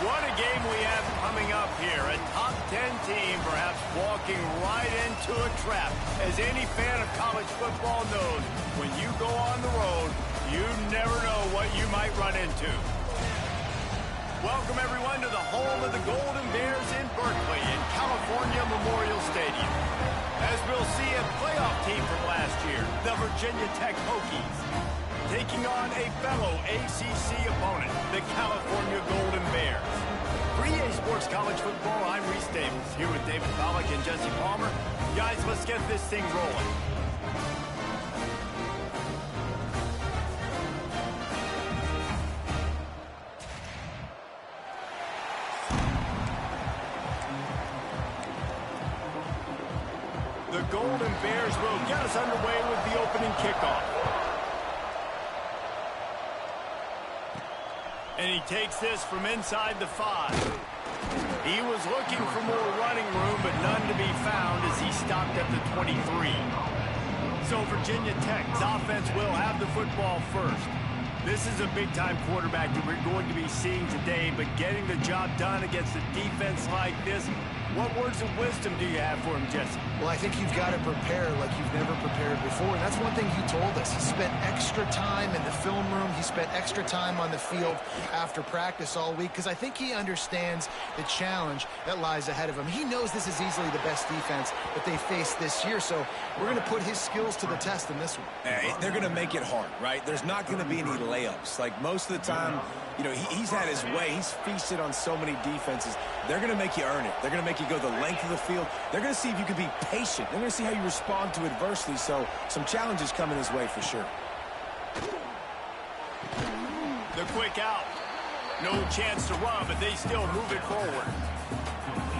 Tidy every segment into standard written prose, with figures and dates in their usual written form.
What a game we have coming up here. A top 10 team perhaps walking right into a trap. As any fan of college football knows, when you go on the road, you never know what you might run into. Welcome, everyone, to the home of the Golden Bears in Berkeley in California Memorial Stadium. As we'll see, a playoff team from last year, the Virginia Tech Hokies, taking on a fellow ACC opponent, the California Golden Bears. For EA Sports College Football, I'm Reese Davis, here with David Pollack and Jesse Palmer. Guys, let's get this thing rolling. The Golden Bears will get us underway with the opening kickoff. And he takes this from inside the 5. He was looking for more running room, but none to be found as he stopped at the 23. So Virginia Tech's offense will have the football first. This is a big-time quarterback that we're going to be seeing today, but getting the job done against a defense like this, what words of wisdom do you have for him, Jesse? Well, I think you've got to prepare like you've never prepared before, and that's one thing he told us. He spent extra time in the film room. He spent extra time on the field after practice all week because I think he understands the challenge that lies ahead of him. He knows this is easily the best defense that they face this year, so we're going to put his skills to the test in this one. They're going to make it hard, right? There's not going to be any layups. Like most of the time, you know, he's had his way. He's feasted on so many defenses. They're going to make you earn it. They're going to make you go the length of the field. They're going to see if you can be patient. They're going to see how you respond to adversity. So some challenges coming his way for sure. The quick out. No chance to run, but they still move it forward.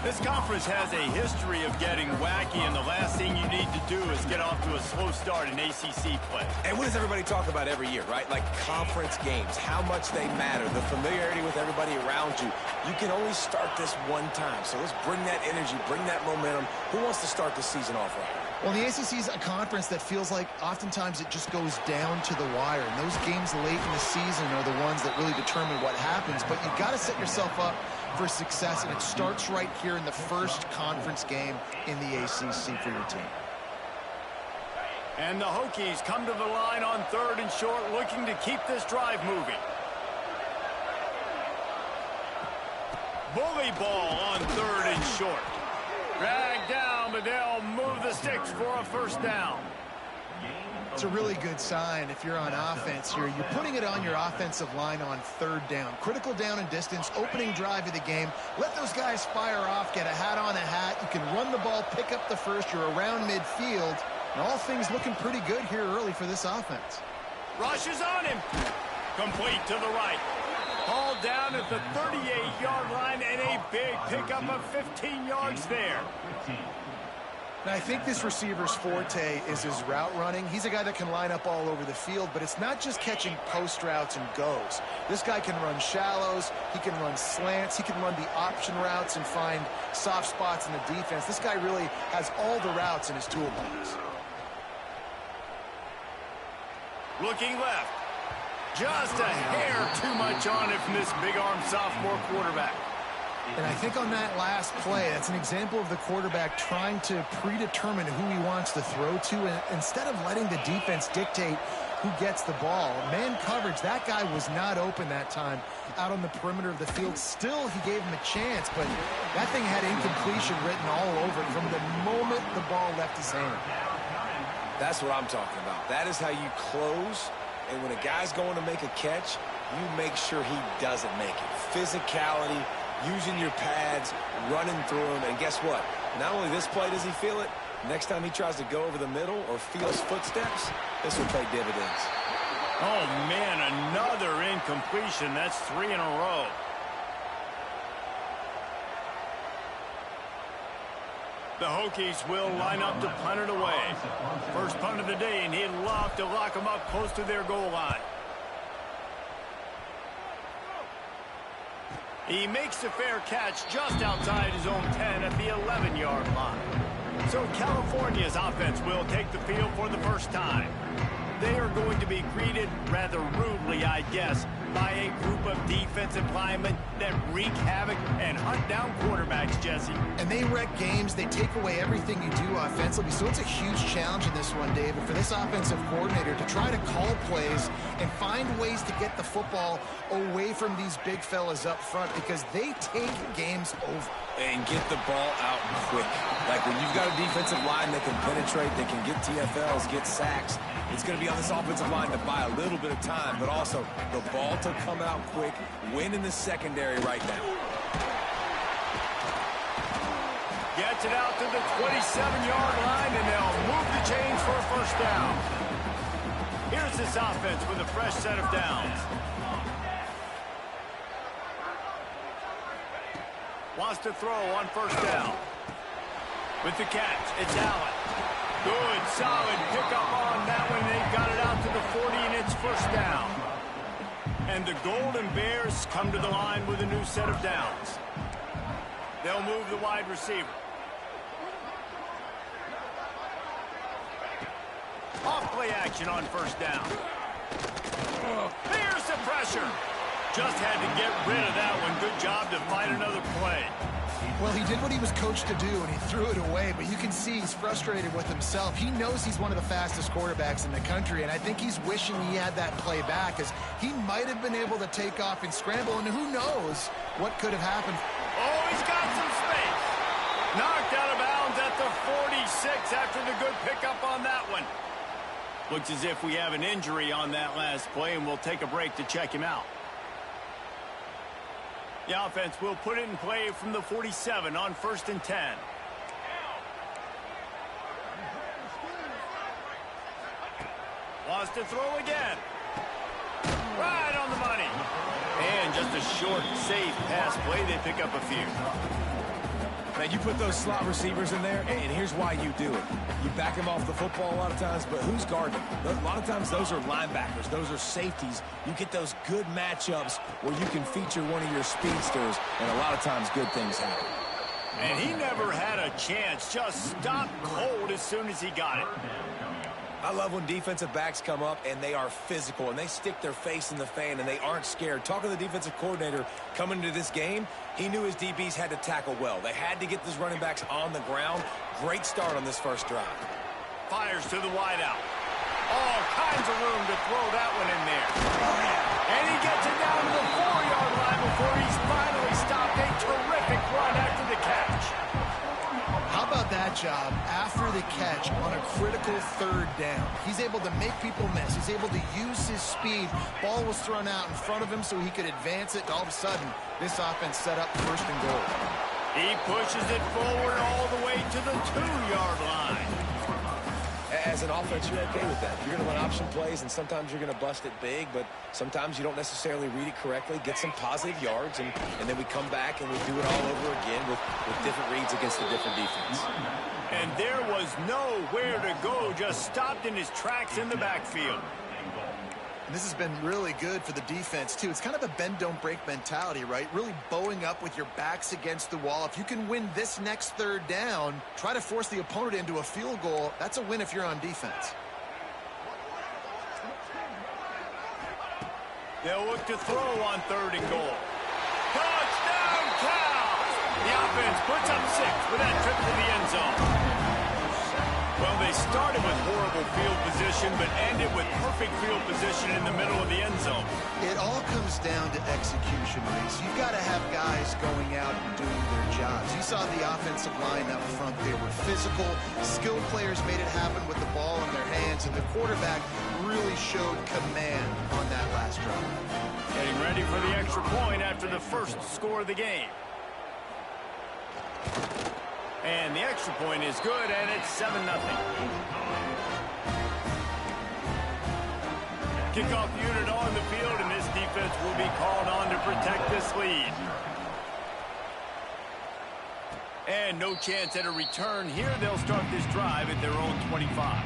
This conference has a history of getting wacky, and the last thing you need to do is get off to a slow start in ACC play. And what does everybody talk about every year, right? Like conference games, how much they matter, the familiarity with everybody around you. You can only start this one time, so let's bring that energy, bring that momentum. Who wants to start the season off right? Well, the ACC is a conference that feels like oftentimes it just goes down to the wire. And those games late in the season are the ones that really determine what happens. But you've got to set yourself up for success, and it starts right here in the first conference game in the ACC for your team. And the Hokies come to the line on 3rd and short, looking to keep this drive moving. Bully ball on 3rd and short. Dragged down, but they'll move the sticks for a first down. It's a really good sign if you're on offense here. You're putting it on your offensive line on 3rd down. Critical down and distance, opening drive of the game. Let those guys fire off, get a hat on a hat. You can run the ball, pick up the first. You're around midfield. And all things looking pretty good here early for this offense. Rushes on him. Complete to the right. Hauled down at the 38-yard line, and a big pickup of 15 yards there. Now, I think this receiver's forte is his route running. He's a guy that can line up all over the field, but it's not just catching post routes and goes. This guy can run shallows, he can run slants, he can run the option routes and find soft spots in the defense. This guy really has all the routes in his toolbox. Looking left. Just a hair too much on it from this big-arm sophomore quarterback. And I think on that last play, that's an example of the quarterback trying to predetermine who he wants to throw to, and instead of letting the defense dictate who gets the ball. Man coverage, that guy was not open that time out on the perimeter of the field. Still, he gave him a chance, but that thing had incompletion written all over it from the moment the ball left his hand. That's what I'm talking about. That is how you close. And when a guy's going to make a catch, you make sure he doesn't make it. Physicality, using your pads, running through them. And guess what? Not only this play does he feel it, next time he tries to go over the middle or feels footsteps, this will pay dividends. Oh, man, another incompletion. That's 3 in a row. The Hokies will line up to punt it away. First punt of the day, and he'd love to lock them up close to their goal line. He makes a fair catch just outside his own 10 at the 11-yard line. So California's offense will take the field for the first time. They are going to be greeted rather rudely, I guess, by a group of defensive linemen that wreak havoc and hunt down quarterbacks, Jesse. And they wreck games. They take away everything you do offensively. So it's a huge challenge in this one, David, for this offensive coordinator to try to call plays and find ways to get the football away from these big fellas up front because they take games over. And get the ball out quick. Like when you've got a defensive line that can penetrate, that can get TFLs, get sacks, it's going to be on this offensive line to buy a little bit of time, but also the ball to come out quick, win in the secondary right now. Gets it out to the 27-yard line, and they'll move the chains for a first down. Here's this offense with a fresh set of downs. Wants to throw on first down. With the catch, it's Allen. Good, solid pickup on that one. They've got it out to the 40, and it's first down. And the Golden Bears come to the line with a new set of downs. They'll move the wide receiver. Off-play action on first down. There's the pressure. Just had to get rid of that one. Good job to find another play. Well, he did what he was coached to do, and he threw it away, but you can see he's frustrated with himself. He knows he's one of the fastest quarterbacks in the country, and I think he's wishing he had that play back, as he might have been able to take off and scramble, and who knows what could have happened. Oh, he's got some space. Knocked out of bounds at the 46 after the good pickup on that one. Looks as if we have an injury on that last play, and we'll take a break to check him out. The offense will put it in play from the 47 on 1st and 10. Wants to throw again. Right on the money. And just a short, safe pass play. They pick up a few. Now, you put those slot receivers in there, and here's why you do it. You back them off the football a lot of times, but who's guarding them? A lot of times those are linebackers. Those are safeties. You get those good matchups where you can feature one of your speedsters, and a lot of times good things happen. And he never had a chance. Just stopped cold as soon as he got it. I love when defensive backs come up and they are physical and they stick their face in the fan and they aren't scared. Talking to the defensive coordinator coming into this game, he knew his DBs had to tackle well. They had to get these running backs on the ground. Great start on this first drive. Fires to the wideout. All kinds of room to throw that one in there. And he gets it down to the 4-yard line before he's finally stopped. A terrific run after the catch. How about that job after the catch on a critical third down? He's able to make people miss. He's able to use his speed. Ball was thrown out in front of him so he could advance it. All of a sudden, this offense set up 1st and goal. He pushes it forward all the way to the 2-yard line. As an offense, you're okay with that. You're going to run option plays, and sometimes you're going to bust it big, but sometimes you don't necessarily read it correctly, get some positive yards, and then we come back and we do it all over again with different reads against a different defense. And there was nowhere to go, just stopped in his tracks in the backfield. And this has been really good for the defense, too. It's kind of a bend-don't-break mentality, right? Really bowing up with your backs against the wall. If you can win this next third down, try to force the opponent into a field goal. That's a win if you're on defense. They'll look to throw on 3rd and goal. Touchdown, Cows! The offense puts up 6 with that trip to the end zone. Well, they started with horrible field position, but ended with perfect field position in the middle of the end zone. It all comes down to execution, Reese. You've got to have guys going out and doing their jobs. You saw the offensive line up front. They were physical. Skilled players made it happen with the ball in their hands, and the quarterback really showed command on that last drive. Getting ready for the extra point after the first score of the game. And the extra point is good, and it's 7-0. Kickoff unit on the field, and this defense will be called on to protect this lead. And no chance at a return here. They'll start this drive at their own 25.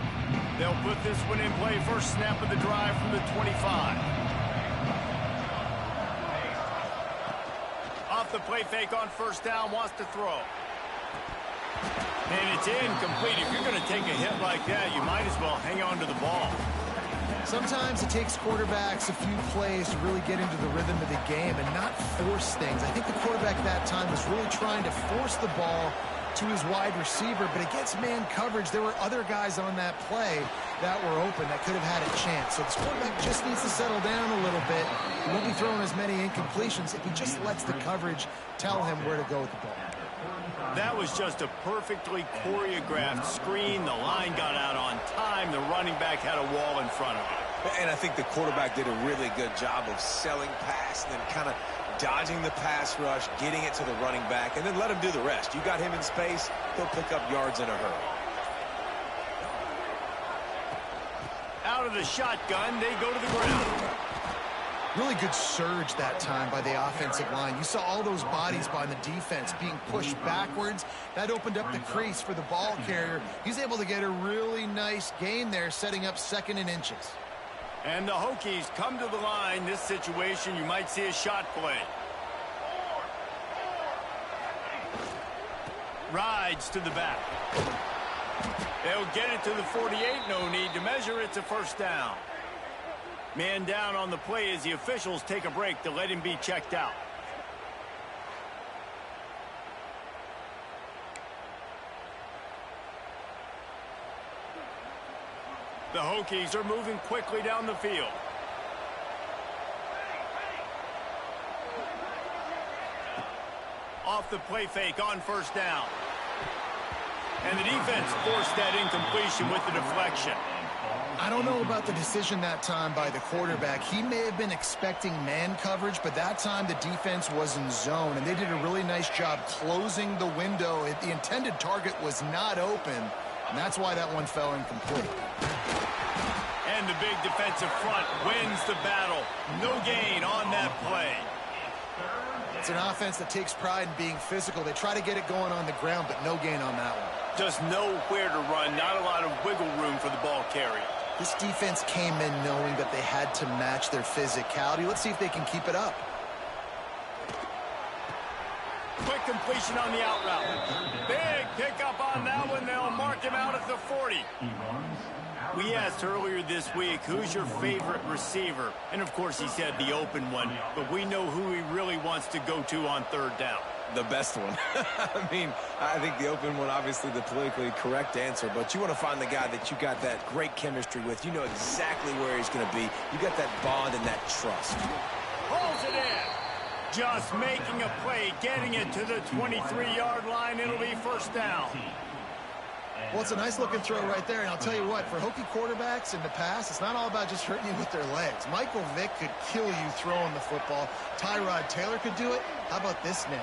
They'll put this one in play. First snap of the drive from the 25. Off the play fake on first down, wants to throw. And it's incomplete. If you're going to take a hit like that, you might as well hang on to the ball. Sometimes it takes quarterbacks a few plays to really get into the rhythm of the game and not force things. I think the quarterback that time was really trying to force the ball to his wide receiver, but against man coverage, there were other guys on that play that were open that could have had a chance. So this quarterback just needs to settle down a little bit. He won't be throwing as many incompletions if he just lets the coverage tell him where to go with the ball. That was just a perfectly choreographed screen. The line got out on time. The running back had a wall in front of him. And I think the quarterback did a really good job of selling pass and then kind of dodging the pass rush, getting it to the running back, and then let him do the rest. You got him in space, he'll pick up yards in a hurry. Out of the shotgun, they go to the ground. Really good surge that time by the offensive line. You saw all those bodies by the defense being pushed backwards. That opened up the crease for the ball carrier. He's able to get a really nice gain there, setting up 2nd and inches. And the Hokies come to the line. This situation, you might see a shot play. Rides to the back. They'll get it to the 48. No need to measure. It's a first down. Man down on the play as the officials take a break to let him be checked out. The Hokies are moving quickly down the field. Off the play fake on first down. And the defense forced that incompletion with the deflection. I don't know about the decision that time by the quarterback. He may have been expecting man coverage, but that time the defense was in zone, and they did a really nice job closing the window. The intended target was not open, and that's why that one fell incomplete. And the big defensive front wins the battle. No gain on that play. It's an offense that takes pride in being physical. They try to get it going on the ground, but no gain on that one. Just nowhere to run. Not a lot of wiggle room for the ball carrier. This defense came in knowing that they had to match their physicality. Let's see if they can keep it up. Quick completion on the out route. Big pickup on that one. They'll mark him out at the 40. We asked earlier this week, who's your favorite receiver? And, of course, he said the open one. But we know who he really wants to go to on third down. The best one. I mean, I think the open one, obviously the politically correct answer, but you want to find the guy that you got that great chemistry with. You know exactly where he's going to be. You got that bond and that trust. Pulls it in. Just making a play, getting it to the 23-yard line. It'll be first down. Well, it's a nice-looking throw right there, and I'll tell you what, for Hokie quarterbacks in the past, it's not all about just hurting you with their legs. Michael Vick could kill you throwing the football. Tyrod Taylor could do it. How about this name?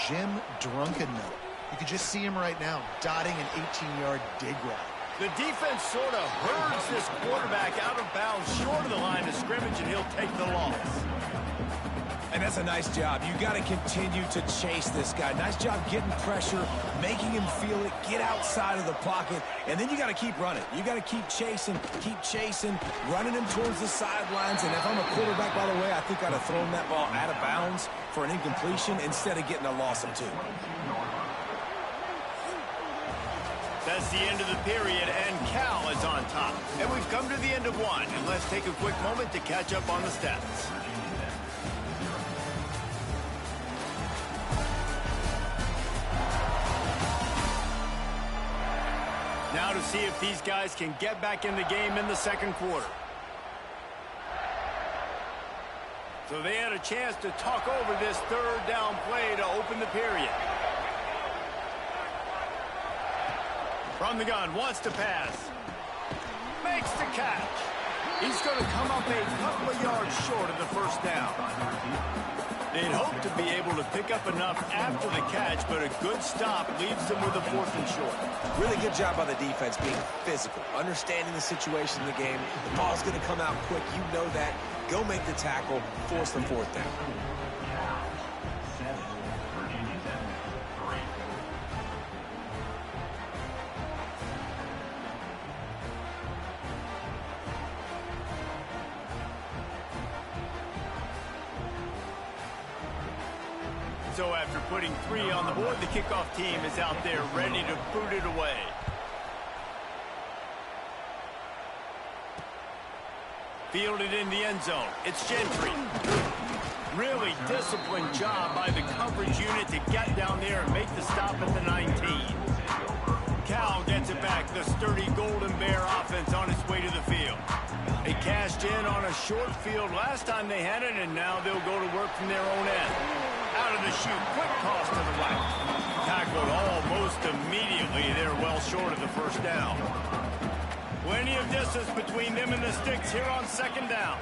Jim Drunkenmiller. You could just see him right now dotting an 18-yard dig route. The defense sort of herds this quarterback out of bounds short of the line of scrimmage, and he'll take the loss. And that's a nice job. You got to continue to chase this guy. Nice job getting pressure, making him feel it, get outside of the pocket, and then you got to keep running. You got to keep chasing, running him towards the sidelines. And if I'm a quarterback, by the way, I think I'd have thrown that ball out of bounds for an incompletion instead of getting a loss of 2. That's the end of the period, and Cal is on top. And we've come to the end of one, and let's take a quick moment to catch up on the stats. Now to see if these guys can get back in the game in the second quarter. So they had a chance to talk over this third down play to open the period. From the gun, wants to pass. Makes the catch. He's going to come up a couple of yards short of the first down. They'd hope to be able to pick up enough after the catch, but a good stop leaves them with a 4th and short. Really good job by the defense being physical, understanding the situation in the game. The ball's going to come out quick. You know that. Go make the tackle, force the 4th down. So after putting 3 on the board, the kickoff team is out there ready to boot it away. Fielded in the end zone. It's Gentry. Really disciplined job by the coverage unit to get down there and make the stop at the 19. Cal gets it back. The sturdy Golden Bear offense on its way to the field. They cashed in on a short field last time they had it, and now they'll go to work from their own end. Out of the chute, quick toss to the right. Tackled almost immediately. They're well short of the first down. Plenty of distance between them and the sticks here on second down.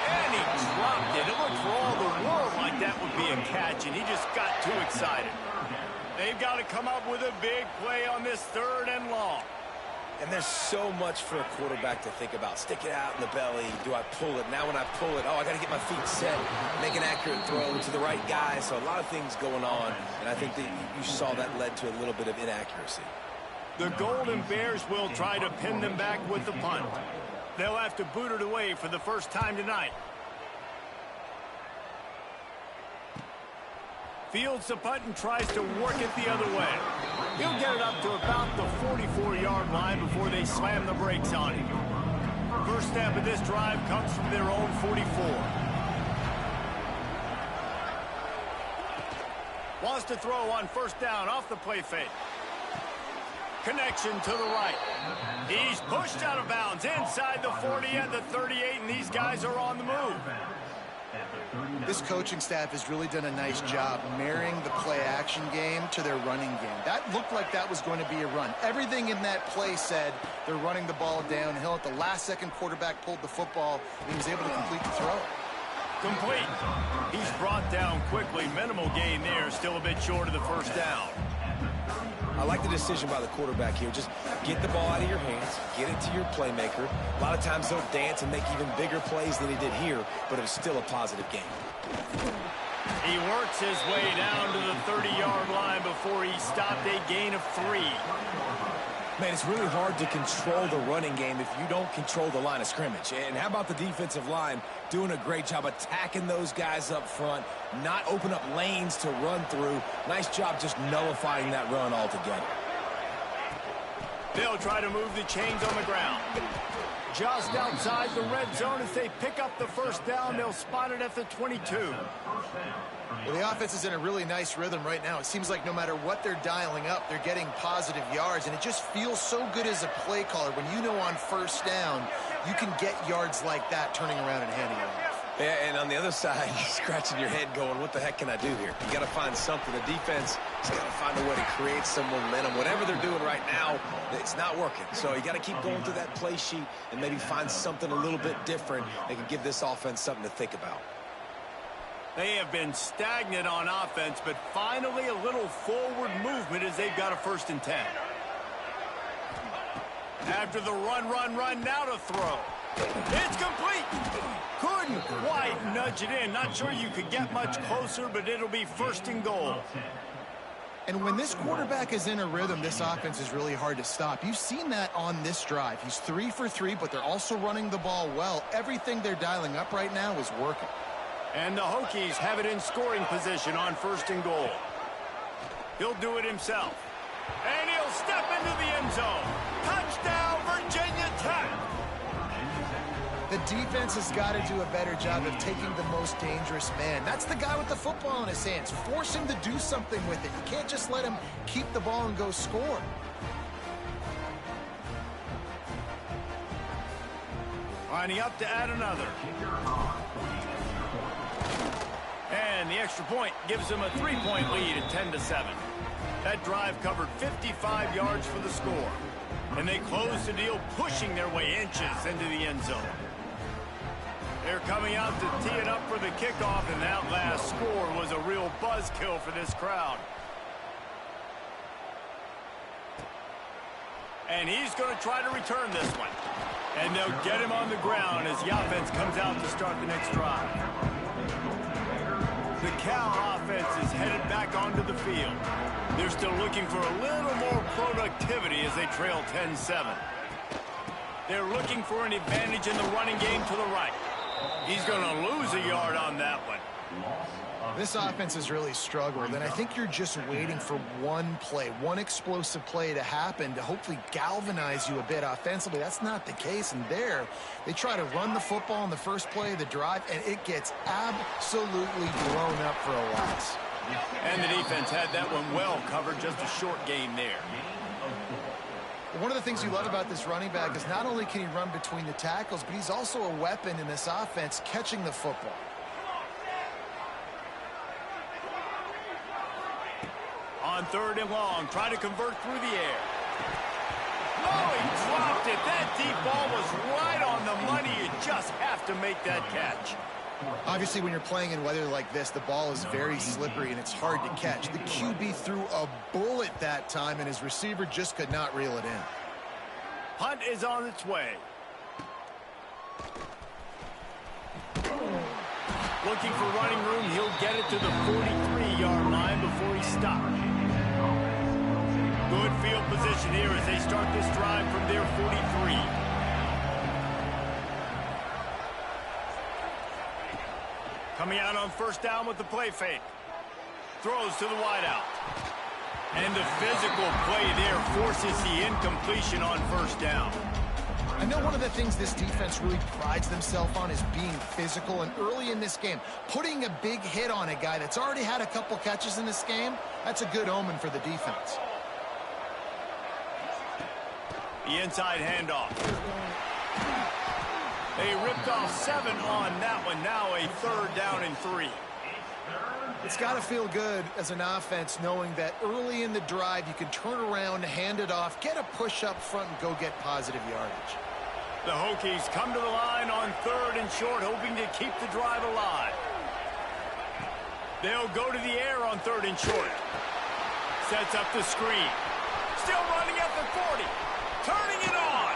And he dropped it. It looked for all the world like that would be a catch, and he just got too excited. They've got to come up with a big play on this 3rd and long. And there's so much for a quarterback to think about. Stick it out in the belly. Do I pull it? Now when I pull it, I got to get my feet set. Make an accurate throw to the right guy. So a lot of things going on. And I think that you saw that led to a little bit of inaccuracy. The Golden Bears will try to pin them back with the punt. They'll have to boot it away for the first time tonight. Fields the punt and tries to work it the other way. He'll get it up to about the 44-yard line before they slam the brakes on him. First step of this drive comes from their own 44. Wants to throw on first down off the play fake. Connection to the right. He's pushed out of bounds inside the 40 and the 38, and these guys are on the move. This coaching staff has really done a nice job marrying the play-action game to their running game. That looked like that was going to be a run. Everything in that play said they're running the ball downhill. At the last second, quarterback pulled the football, and he was able to complete the throw. Complete. He's brought down quickly. Minimal gain there. Still a bit short of the first down. I like the decision by the quarterback here. Just get the ball out of your hands, get it to your playmaker. A lot of times he'll dance and make even bigger plays than he did here, but it was still a positive game. He works his way down to the 30-yard line before he stopped a gain of 3. Man, it's really hard to control the running game if you don't control the line of scrimmage. And how about the defensive line doing a great job attacking those guys up front, not open up lanes to run through. Nice job just nullifying that run altogether. They'll try to move the chains on the ground. Just outside the red zone as they pick up the first down. They'll spot it at the 22. Well, the offense is in a really nice rhythm right now. It seems like no matter what they're dialing up, they're getting positive yards, and it just feels so good as a play caller when you know on first down you can get yards like that turning around and handing it off. Yeah, and on the other side, you're scratching your head going, what the heck can I do here? You got to find something. The defense has got to find a way to create some momentum. Whatever they're doing right now, it's not working. So you got to keep going through that play sheet and maybe find something a little bit different that can give this offense something to think about. They have been stagnant on offense, but finally a little forward movement as they've got a 1st and 10. After the run, now to throw. It's complete. Couldn't quite nudge it in. Not sure you could get much closer, but it'll be 1st and goal. And when this quarterback is in a rhythm, this offense is really hard to stop. You've seen that on this drive. He's 3 for 3, but they're also running the ball well. Everything they're dialing up right now is working. And the Hokies have it in scoring position on 1st and goal. He'll do it himself. And he'll step into the end zone. Touchdown, Virginia Tech. The defense has got to do a better job of taking the most dangerous man. That's the guy with the football in his hands. Force him to do something with it. You can't just let him keep the ball and go score. Lining up to add another. And the extra point gives them a 3-point lead at 10-7. That drive covered 55 yards for the score. And they close the deal, pushing their way inches into the end zone. They're coming out to tee it up for the kickoff, and that last score was a real buzzkill for this crowd. And he's going to try to return this one. And they'll get him on the ground as the offense comes out to start the next drive. The Cal offense is headed back onto the field. They're still looking for a little more productivity as they trail 10-7. They're looking for an advantage in the running game to the right. He's going to lose a yard on that one. This offense has really struggled, and I think you're just waiting for one play, one explosive play to happen to hopefully galvanize you a bit offensively. That's not the case, and there they try to run the football in the first play of the drive, and it gets absolutely blown up for a loss. And the defense had that one well covered, just a short gain there. One of the things you love about this running back is not only can he run between the tackles, but he's also a weapon in this offense catching the football. On 3rd and long, try to convert through the air. Oh, he dropped it. That deep ball was right on the money. You just have to make that catch. Obviously, when you're playing in weather like this, the ball is very slippery and it's hard to catch. The QB threw a bullet that time, and his receiver just could not reel it in. Punt is on its way. Looking for running room. He'll get it to the 43-yard line before he stops. Good field position here as they start this drive from their 43. Coming out on 1st down with the play fake. Throws to the wideout. And the physical play there forces the incompletion on 1st down. I know one of the things this defense really prides themselves on is being physical, and early in this game, putting a big hit on a guy that's already had a couple catches in this game, that's a good omen for the defense. The inside handoff. They ripped off 7 on that one. Now a 3rd down and 3. It's got to feel good as an offense knowing that early in the drive you can turn around, hand it off, get a push up front, and go get positive yardage. The Hokies come to the line on 3rd and short, hoping to keep the drive alive. They'll go to the air on 3rd and short. Sets up the screen. Still running at the 40. Turning it on.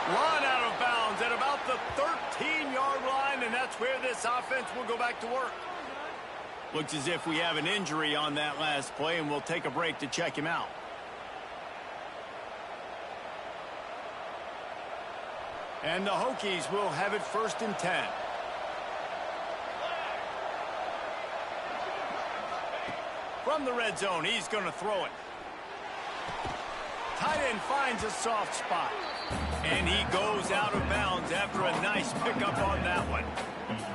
Run out of bounds at about the 13-yard line, and that's where this offense will go back to work. Looks as if we have an injury on that last play, and we'll take a break to check him out. And the Hokies will have it 1st and 10. From the red zone, he's going to throw it. Tight end finds a soft spot. And he goes out of bounds after a nice pickup on that one.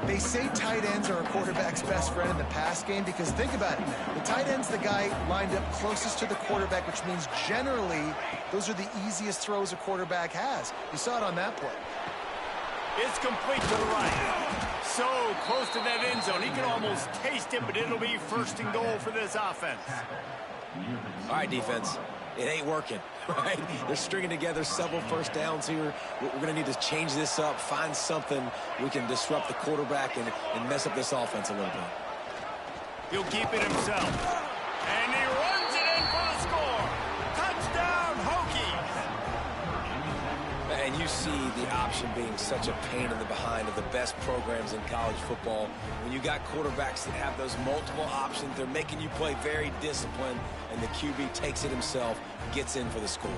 They say tight ends are a quarterback's best friend in the pass game because think about it. The tight end's the guy lined up closest to the quarterback, which means generally those are the easiest throws a quarterback has. You saw it on that play. It's complete to the right. So close to that end zone. He can almost taste it, but it'll be 1st and goal for this offense. All right, defense. It ain't working, right? They're stringing together several 1st downs here. We're going to need to change this up, find something we can disrupt the quarterback and mess up this offense a little bit. He'll keep it himself. And he runs it in for the score. Touchdown, Hokies. And you see the option being such a pain in the behind of the best programs in college football. When you got quarterbacks that have those multiple options, they're making you play very disciplined, and the QB takes it himself, gets in for the score.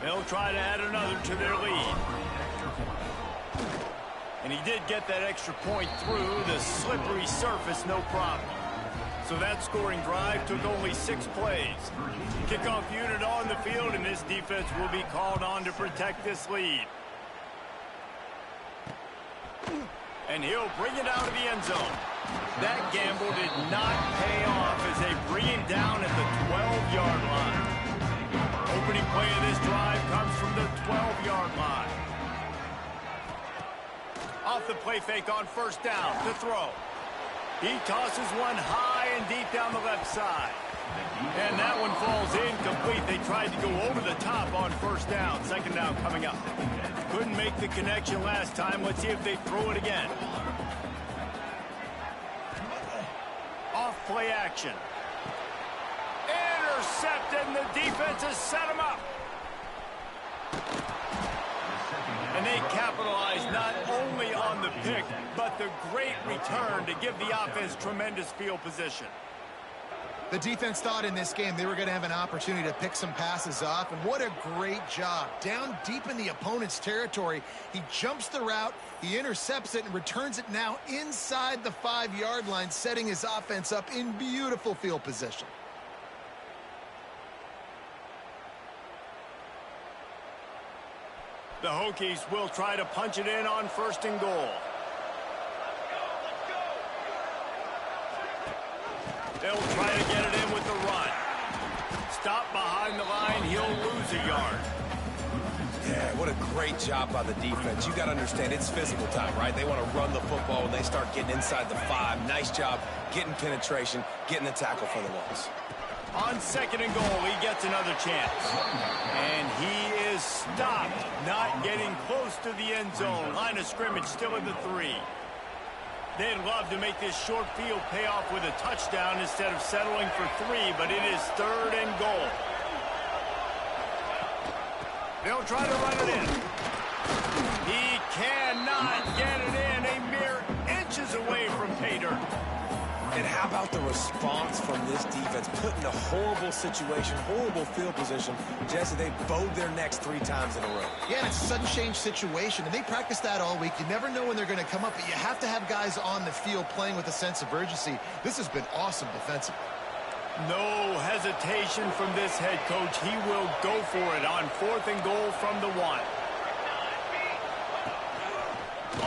They'll try to add another to their lead. And he did get that extra point through the slippery surface, no problem. So that scoring drive took only 6 plays. Kickoff unit on the field, and this defense will be called on to protect this lead. And he'll bring it out of the end zone. That gamble did not pay off as they bring him down at the 12-yard line. Opening play of this drive comes from the 12-yard line. Off the play fake on 1st down to throw. He tosses one high and deep down the left side. And that one falls incomplete. They tried to go over the top on 1st down. 2nd down coming up. Couldn't make the connection last time. Let's see if they throw it again. Off play action. Intercepted, and the defense has set him up. And they capitalize not only on the pick, but the great return to give the offense tremendous field position. The defense thought in this game they were going to have an opportunity to pick some passes off, and what a great job. Down deep in the opponent's territory, he jumps the route, he intercepts it, and returns it now inside the 5-yard line, setting his offense up in beautiful field position. The Hokies will try to punch it in on 1st and goal. They'll try to get it in with the run. Stop behind the line, he'll lose a yard. Yeah, what a great job by the defense. You got to understand, it's physical time, right? They want to run the football when they start getting inside the 5. Nice job getting penetration, getting the tackle for the loss. On 2nd and goal, he gets another chance. And he is stopped, not getting close to the end zone. Line of scrimmage still at the 3. They'd love to make this short field pay off with a touchdown instead of settling for 3, but it is 3rd and goal. They'll try to run it in. He cannot get it in, a mere inches away from pay dirt. And how about the response from this defense? Put in a horrible situation, horrible field position. Jesse, they bowed their necks 3 times in a row. Yeah, it's a sudden change situation, and they practice that all week. You never know when they're going to come up, but you have to have guys on the field playing with a sense of urgency. This has been awesome defensively. No hesitation from this head coach. He will go for it on 4th and goal from the 1.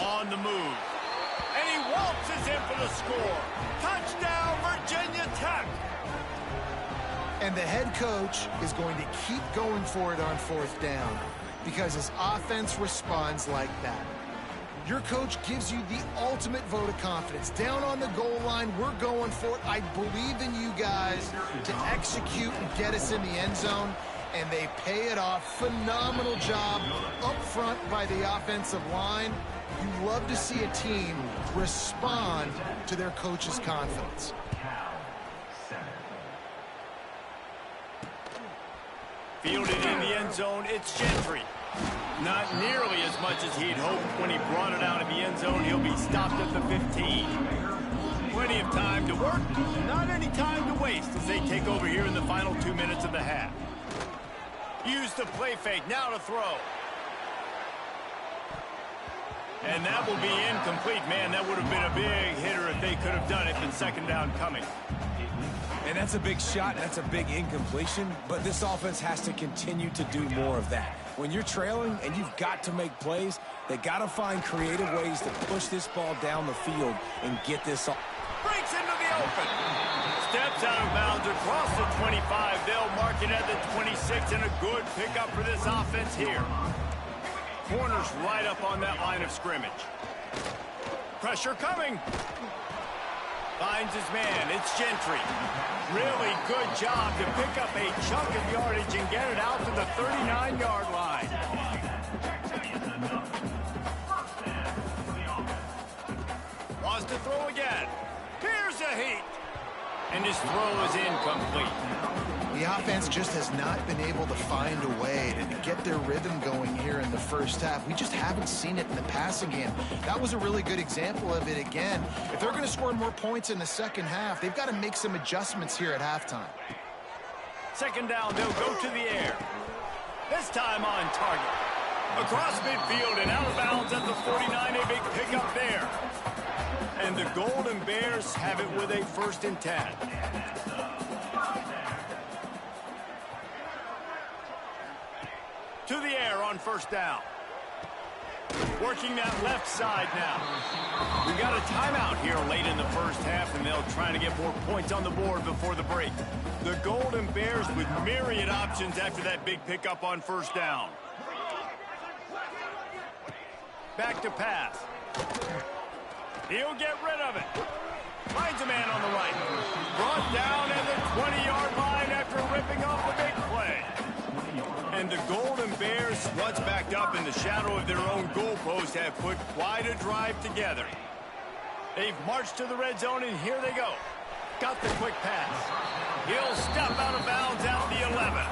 On the move. And he waltzes in for the score. Touchdown, Virginia Tech. And the head coach is going to keep going for it on 4th down because his offense responds like that. Your coach gives you the ultimate vote of confidence. Down on the goal line, we're going for it. I believe in you guys to execute and get us in the end zone, and they pay it off. Phenomenal job up front by the offensive line. You love to see a team respond to their coach's confidence. Fielded in the end zone, it's Gentry. Not nearly as much as he'd hoped when he brought it out of the end zone. He'll be stopped at the 15. Plenty of time to work, not any time to waste as they take over here in the final 2 minutes of the half. Use the play fake, now to throw. And that will be incomplete. Man, that would have been a big hitter if they could have done it, but 2nd down coming. And that's a big shot, that's a big incompletion, but this offense has to continue to do more of that. When you're trailing and you've got to make plays, they got to find creative ways to push this ball down the field and get this off. Breaks into the open. Steps out of bounds across the 25. They'll mark it at the 26, and a good pickup for this offense here. Corners right up on that line of scrimmage. Pressure coming. Finds his man. It's Gentry. Really good job to pick up a chunk of yardage and get it out to the 39-yard line. Wants to throw again. Here's a heat. And his throw is incomplete. The offense just has not been able to find a way to get their rhythm going here in the first half. We just haven't seen it in the passing game. That was a really good example of it again. If they're going to score more points in the second half, they've got to make some adjustments here at halftime. 2nd down, they'll go to the air. This time on target. Across midfield and out of bounds at the 49, a big pickup there. And the Golden Bears have it with a 1st and 10. To the air on 1st down. Working that left side now. We got a timeout here late in the first half, and they'll try to get more points on the board before the break. The Golden Bears with myriad options after that big pickup on 1st down. Back to pass. He'll get rid of it. Finds a man on the right. Brought down at the 20-yard line after ripping off a big play. And the Golden Bears, once backed up in the shadow of their own goalpost, have put quite a drive together. They've marched to the red zone, and here they go. Got the quick pass. He'll step out of bounds at the 11.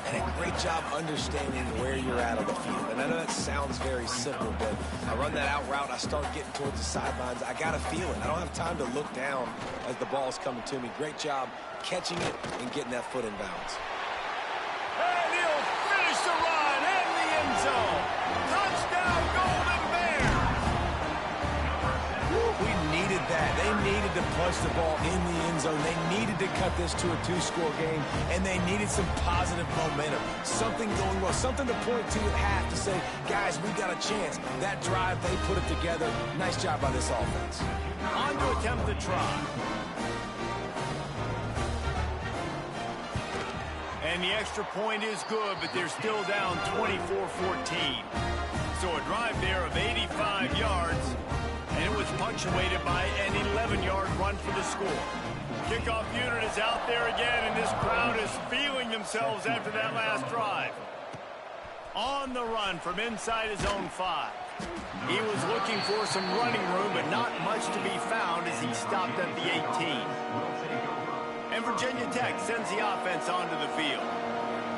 and a great job understanding where you're at on the field. And I know that sounds very simple, but I run that out route, I start getting towards the sidelines. I got to feel it. I don't have time to look down as the ball's coming to me. Great job catching it and getting that foot in bounds. And he'll finish the run in the end zone. Touchdown, Golden Bears! We needed that. They needed to punch the ball in the end zone. They needed to cut this to a 2-score game, and they needed some positive momentum. Something going well, something to point to at half to say, guys, we got a chance. That drive, they put it together. Nice job by this offense. On to attempt the try. And the extra point is good, but they're still down 24-14. So a drive there of 85 yards, and it was punctuated by an 11-yard run for the score. Kickoff unit is out there again, and this crowd is feeling themselves after that last drive. On the run from inside his own 5. He was looking for some running room, but not much to be found as he stopped at the 18. And Virginia Tech sends the offense onto the field.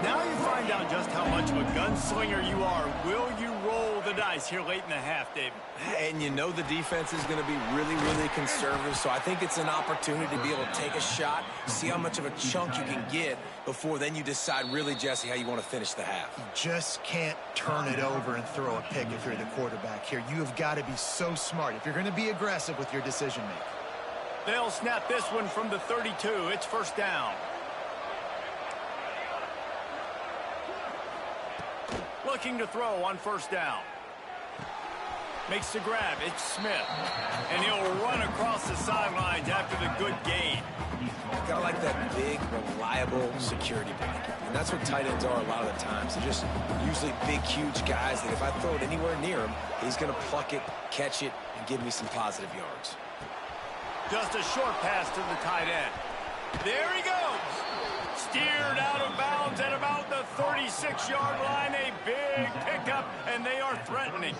Now you find out just how much of a gunslinger you are. Will you roll the dice here late in the half, David? And you know the defense is going to be really, really conservative, so I think it's an opportunity to be able to take a shot, see how much of a chunk you can get before then you decide really, Jesse, how you want to finish the half. You just can't turn it over and throw a pick if you're the quarterback here. You have got to be so smart if you're going to be aggressive with your decision-making. They'll snap this one from the 32. It's first down. Looking to throw on first down. Makes the grab. It's Smith. And he'll run across the sidelines after the good gain. Kind of like that big, reliable security blanket. And that's what tight ends are a lot of the times. They're just usually big, huge guys that if I throw it anywhere near him, he's going to pluck it, catch it, and give me some positive yards. Just a short pass to the tight end. There he goes. Steered out of bounds at about the 36-yard line. A big pickup, and they are threatening.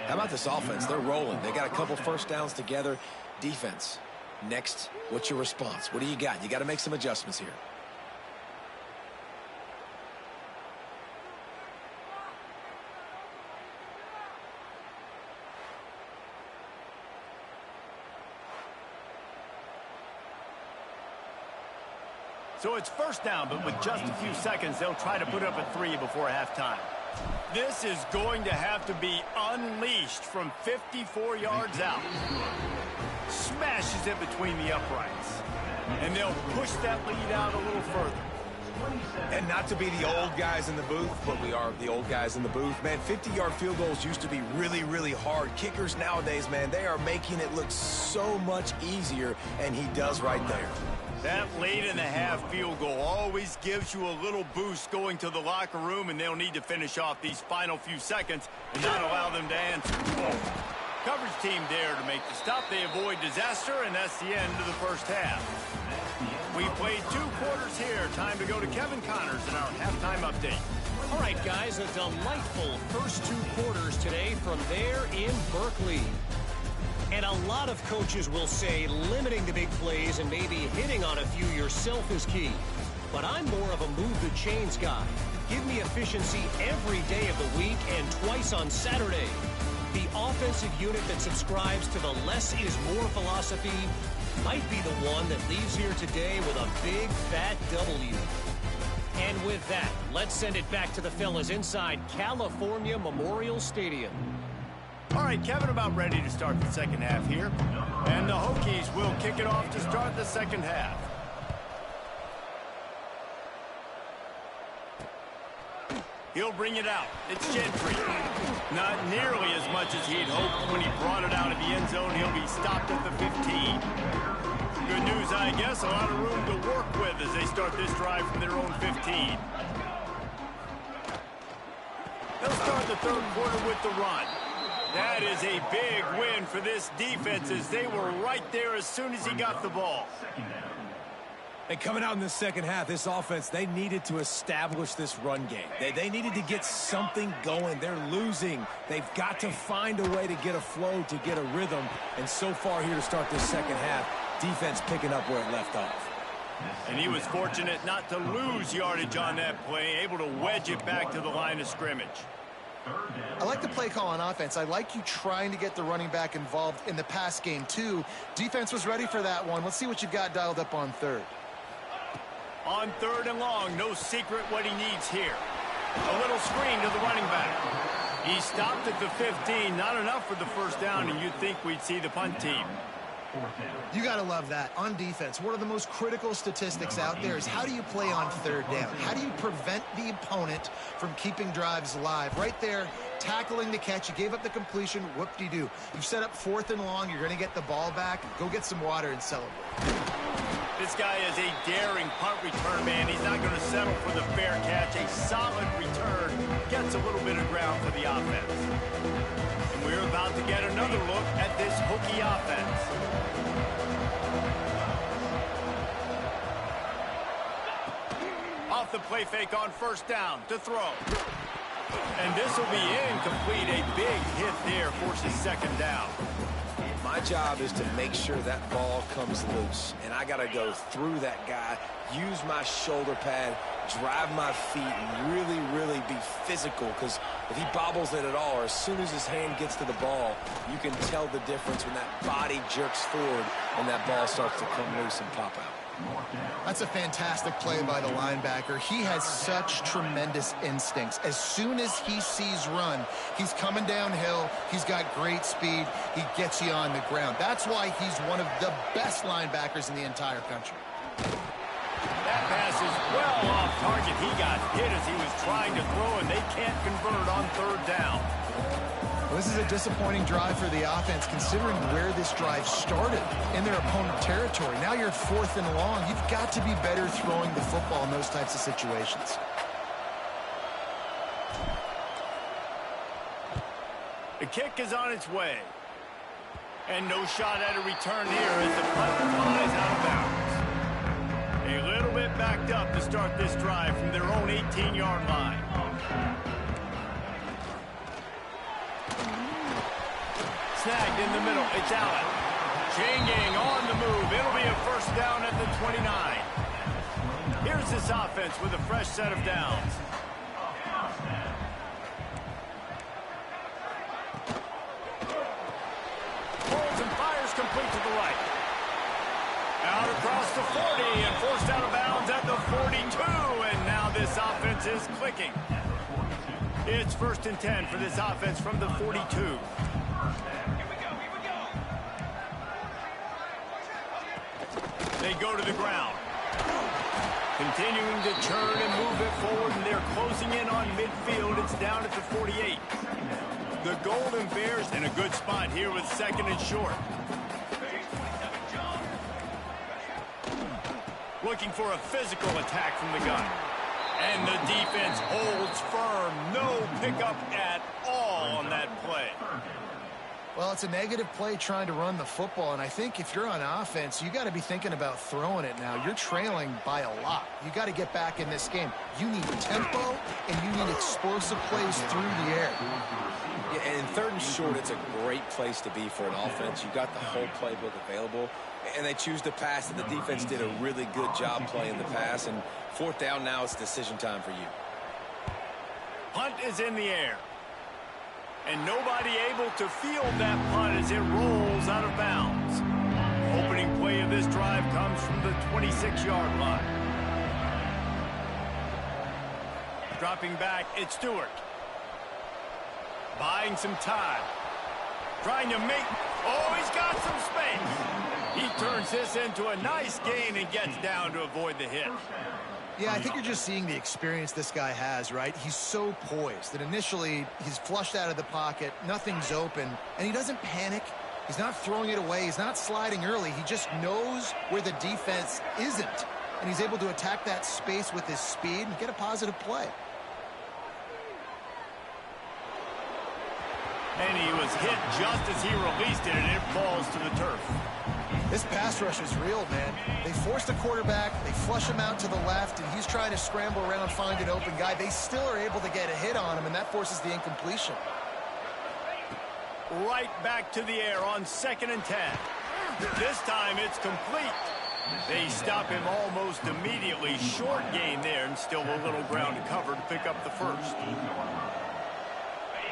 How about this offense? They're rolling. They got a couple first downs together. Defense. Next, what's your response? What do you got? You got to make some adjustments here. So it's first down, but with just a few seconds, they'll try to put up a 3 before halftime. This is going to have to be unleashed from 54 yards out. Smashes it between the uprights. And they'll push that lead out a little further. And not to be the old guys in the booth, but we are the old guys in the booth. Man, 50-yard field goals used to be really, really hard. Kickers nowadays, man, they are making it look so much easier, and he does right there. That late-in-the-half field goal always gives you a little boost going to the locker room, and they'll need to finish off these final few seconds and not allow them to answer. Coverage team there to make the stop. They avoid disaster, and that's the end of the first half. We played 2 quarters here. Time to go to Kevin Connors in our halftime update. All right, guys, a delightful first 2 quarters today from there in Berkeley. And a lot of coaches will say limiting the big plays and maybe hitting on a few yourself is key. But I'm more of a move the chains guy. Give me efficiency every day of the week and twice on Saturday. The offensive unit that subscribes to the less is more philosophy might be the one that leaves here today with a big fat W. And with that, let's send it back to the fellas inside California Memorial Stadium. All right, Kevin, about ready to start the second half here. And the Hokies will kick it off to start the second half. He'll bring it out. It's Gentry. Not nearly as much as he'd hoped when he brought it out of the end zone. He'll be stopped at the 15. Good news, I guess. A lot of room to work with as they start this drive from their own 15. They'll start the third quarter with the run. That is a big win for this defense as they were right there as soon as he got the ball. And coming out in the second half, this offense, they needed to establish this run game. They needed to get something going. They're losing. They've got to find a way to get a flow, to get a rhythm. And so far here to start this second half, defense picking up where it left off. And he was fortunate not to lose yardage on that play, able to wedge it back to the line of scrimmage. I like the play call on offense. I like you trying to get the running back involved in the pass game, too. Defense was ready for that one. Let's see what you've got dialed up on third. On third and long, no secret what he needs here. A little screen to the running back. He stopped at the 15. Not enough for the first down, and you'd think we'd see the punt team. You got to love that. On defense, one of the most critical statistics out there is how do you play on third down? How do you prevent the opponent from keeping drives alive? Right there, tackling the catch. You gave up the completion. Whoop-de-doo. You've set up fourth and long. You're going to get the ball back. Go get some water and celebrate. This guy is a daring punt return man. He's not going to settle for the fair catch. A solid return gets a little bit of ground for the offense. And we're about to get another look at this Hokie offense. Off the play fake on first down to throw. And this will be incomplete. A big hit there forces second down. My job is to make sure that ball comes loose, and I got to go through that guy, use my shoulder pad, drive my feet, and really, really be physical, because if he bobbles it at all, or as soon as his hand gets to the ball, you can tell the difference when that body jerks forward and that ball starts to come loose and pop out. That's a fantastic play by the linebacker. He has such tremendous instincts. As soon as he sees run, he's coming downhill. He's got great speed. He gets you on the ground. That's why he's one of the best linebackers in the entire country. That pass is well off target. He got hit as he was trying to throw, and they can't convert on third down. This is a disappointing drive for the offense, considering where this drive started in their opponent territory. Now you're fourth and long. You've got to be better throwing the football in those types of situations. The kick is on its way. And no shot at a return here as the punt flies out of bounds. A little bit backed up to start this drive from their own 18-yard line. Snagged in the middle. It's Allen. Changing on the move. It'll be a first down at the 29. Here's this offense with a fresh set of downs. Pulls and fires complete to the right. Out across the 40 and forced out of bounds at the 42. And now this offense is clicking. It's first and 10 for this offense from the 42. They go to the ground. Continuing to turn and move it forward, and they're closing in on midfield. It's down at the 48. The Golden Bears in a good spot here with second and short. Looking for a physical attack from the gun. And the defense holds firm. No pickup at all on that play. Well, it's a negative play trying to run the football, and I think if you're on offense, you got to be thinking about throwing it now. You're trailing by a lot. You got to get back in this game. You need tempo, and you need explosive plays through the air. Yeah, and in third and short, it's a great place to be for an offense. You got the whole playbook available, and they choose to pass, and the defense did a really good job playing the pass, and fourth down now, it's decision time for you. Punt is in the air. And nobody able to field that punt as it rolls out of bounds. Opening play of this drive comes from the 26-yard line. Dropping back, it's Stewart. Buying some time. Trying to make... Oh, he's got some space. He turns this into a nice gain and gets down to avoid the hit. Yeah, I think you're just seeing the experience this guy has, right? He's so poised that initially he's flushed out of the pocket, nothing's open, and he doesn't panic. He's not throwing it away. He's not sliding early. He just knows where the defense isn't, and he's able to attack that space with his speed and get a positive play. And he was hit just as he released it, and it falls to the turf. This pass rush is real, man. They force the quarterback, they flush him out to the left, and he's trying to scramble around, find an open guy. They still are able to get a hit on him, and that forces the incompletion. Right back to the air on 2nd and 10. This time it's complete. They stop him almost immediately. Short gain there, and still a little ground to cover to pick up the first.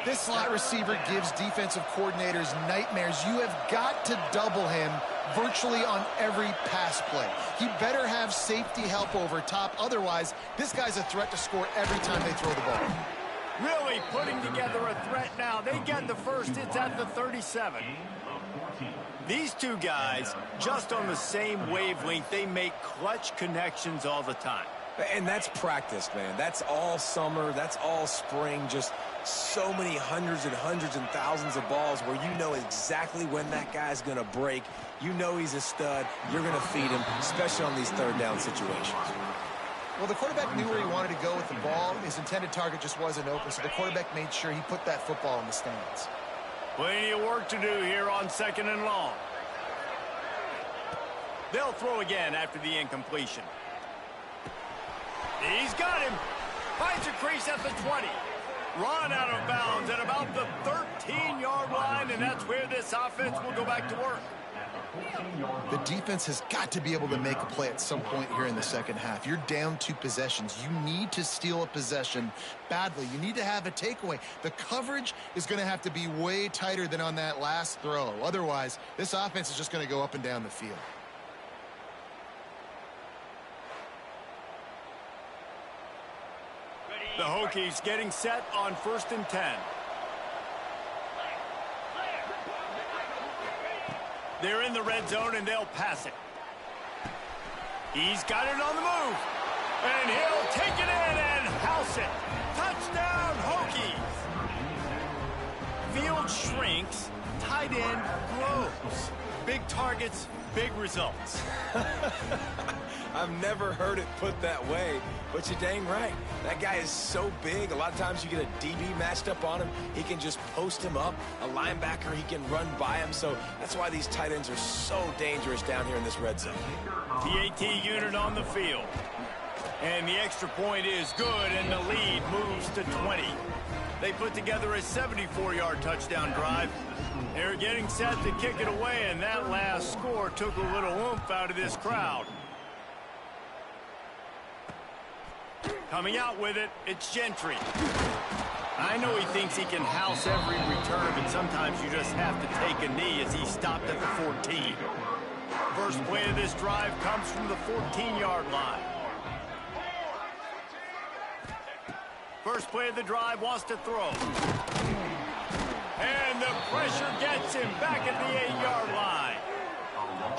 This slot receiver gives defensive coordinators nightmares. You have got to double him virtually on every pass play. He better have safety help over top. Otherwise, this guy's a threat to score every time they throw the ball. Really putting together a threat now. They get the first. It's at the 37. These two guys, just on the same wavelength, they make clutch connections all the time. And that's practice, man. That's all summer. That's all spring. Just so many hundreds and thousands of balls where you know exactly when that guy's going to break. You know he's a stud. You're going to feed him, especially on these third down situations. Well, the quarterback knew where he wanted to go with the ball. His intended target just wasn't open, so the quarterback made sure he put that football in the stands. Plenty of work to do here on 2nd and long. They'll throw again after the incompletion. He's got him. Finds a crease at the 20. Run out of bounds at about the 13-yard line, and that's where this offense will go back to work. The defense has got to be able to make a play at some point here in the second half. You're down 2 possessions. You need to steal a possession badly. You need to have a takeaway. The coverage is going to have to be way tighter than on that last throw. Otherwise, this offense is just going to go up and down the field. The Hokies getting set on 1st and 10. They're in the red zone, and they'll pass it. He's got it on the move. And he'll take it in and house it. Touchdown, Hokies. Field shrinks. Tight end grows. Big targets, big results. I've never heard it put that way, but you're dang right. That guy is so big. A lot of times you get a DB matched up on him. He can just post him up. A linebacker, he can run by him. So that's why these tight ends are so dangerous down here in this red zone. PAT unit on the field. And the extra point is good, and the lead moves to 20. They put together a 74-yard touchdown drive. They're getting set to kick it away, and that last score took a little oomph out of this crowd. Coming out with it, it's Gentry. I know he thinks he can house every return, but sometimes you just have to take a knee as he stopped at the 14. First play of this drive comes from the 14-yard line. First play of the drive wants to throw. And the pressure gets him back at the 8-yard line.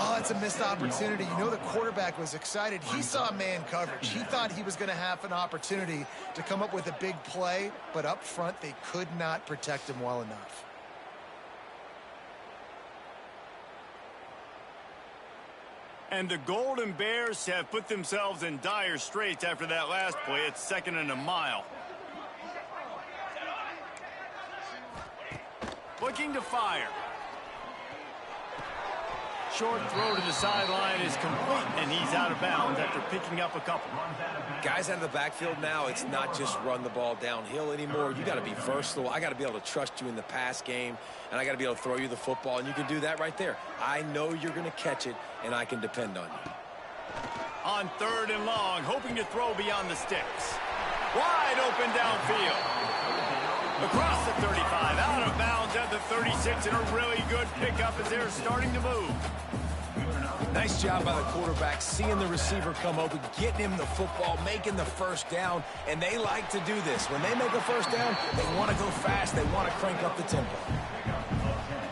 Oh, it's a missed opportunity. You know the quarterback was excited. He saw man coverage. He thought he was going to have an opportunity to come up with a big play, but up front they could not protect him well enough. And the Golden Bears have put themselves in dire straits after that last play. It's 2nd and a mile. Looking to fire. Short throw to the sideline is complete, and he's out of bounds after picking up a couple. Guys out of the backfield now, it's not just run the ball downhill anymore. You got to be versatile. I got to be able to trust you in the pass game, and I got to be able to throw you the football, and you can do that right there. I know you're going to catch it, and I can depend on you. On 3rd and long, hoping to throw beyond the sticks. Wide open downfield. Across the 35, out of bounds at the 36, and a really good pickup as they're starting to move. Nice job by the quarterback, seeing the receiver come open, getting him the football, making the first down, and they like to do this. When they make a first down, they want to go fast, they want to crank up the tempo.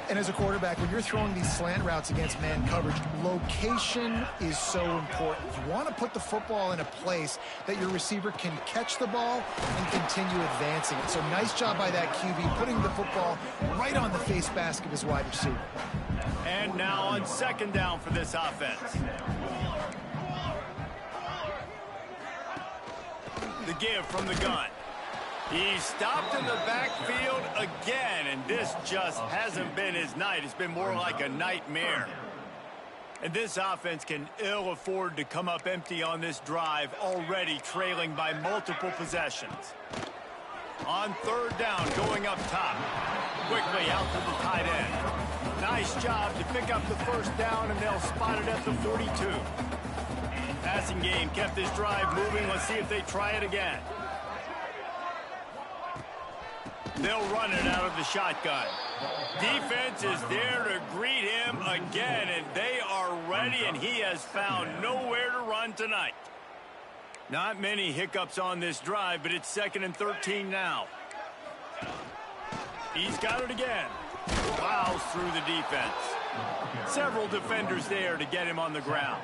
And as a quarterback, when you're throwing these slant routes against man coverage, location is so important. You want to put the football in a place that your receiver can catch the ball and continue advancing it. So nice job by that QB, putting the football right on the face mask of his wide receiver. And now on 2nd down for this offense. The give from the gun. He's stopped in the backfield again, and this just hasn't been his night. It's been more like a nightmare. And this offense can ill afford to come up empty on this drive, already trailing by multiple possessions. On 3rd down, going up top. Quickly out to the tight end. Nice job to pick up the first down, and they'll spot it at the 42. Passing game kept this drive moving. Let's see if they try it again. They'll run it out of the shotgun. Defense is there to greet him again, and they are ready, and he has found nowhere to run tonight. Not many hiccups on this drive, but it's 2nd and 13 now. He's got it again. Plows through the defense. Several defenders there to get him on the ground.